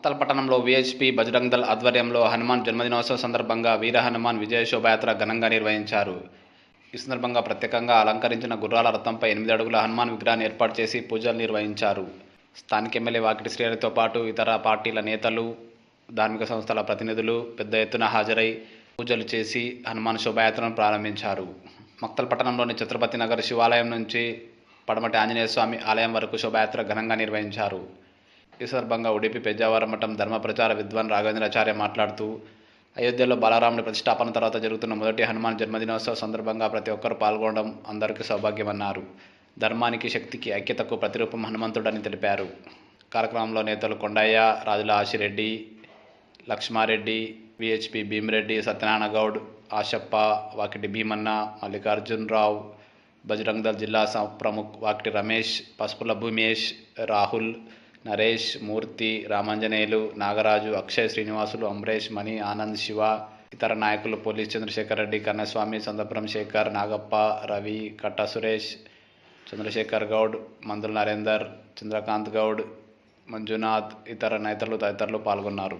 మక్తల్ పట్టణంలో వీహెచ్పీ బజరంగ్ దళ్ ఆధ్వర్యంలో హనుమాన్ జన్మదినోత్సవం సందర్భంగా వీర హనుమాన్ విజయ శోభాయాత్ర ఘనంగా నిర్వహించారు. ఈ సందర్భంగా ప్రత్యేకంగా అలంకరించిన గుర్రాల రథంపై 8 అడుగుల హనుమాన్ విగ్రహాన్ని ఏర్పాటు చేసి పూజలు నిర్వహించారు. స్థానిక ఎమ్మెల్యే వాకిటి శ్రీహరితో పాటు ఇతర పార్టీల నేతలు, ధార్మిక సంస్థల ప్రతినిధులు పెద్ద ఎత్తున హాజరై పూజలు చేసి హనుమాన్ శోభాయాత్రను ప్రారంభించారు. మక్తల్ పట్టణంలోని ఛత్రపతి నగర్ శివాలయం నుంచి పడమటి ఆంజనేయ స్వామి ఆలయం వరకు శోభాయాత్ర ఘనంగా నిర్వహించారు. ఈ సందర్భంగా ఉడిపి పెద్దావరం మఠం ధర్మ ప్రచార విద్వాన్ రాఘవేంద్రాచార్య మాట్లాడుతూ, అయోధ్యలో బాలరాముడి ప్రతిష్టాపన తర్వాత జరుగుతున్న మొదటి హనుమాన్ జన్మదినోత్సవ సందర్భంగా ప్రతి ఒక్కరూ పాల్గొనడం అందరికీ సౌభాగ్యమన్నారు. ధర్మానికి, శక్తికి, ఐక్యతకు ప్రతిరూపం హనుమంతుడని తెలిపారు. కార్యక్రమంలో నేతలు కొండయ్య, రాజుల ఆశిరెడ్డి, లక్ష్మారెడ్డి, వీహెచ్పీ భీమిరెడ్డి, సత్యనారాయణ గౌడ్, ఆశప్ప, వాకిటి భీమన్న, మల్లికార్జునరావు, బజరంగ్ దళ్ జిల్లా ప్రముఖ్ వాకిటి రమేష్, పసుపుల భూమేష్, రాహుల్, నరేష్, మూర్తి, రామాంజనేయులు, నాగరాజు, అక్షయ్, శ్రీనివాసులు, అమరేష్, మణి, ఆనంద్, శివ, ఇతర నాయకులు పోలీస్ చంద్రశేఖర్ రెడ్డి, కన్నస్వామి, సందపురం శేఖర్, నాగప్ప, రవి, కట్ట సురేష్, చంద్రశేఖర్ గౌడ్, మందుల నరేందర్, చంద్రకాంత్ గౌడ్, మంజునాథ్, ఇతర నేతలు తదితరులు పాల్గొన్నారు.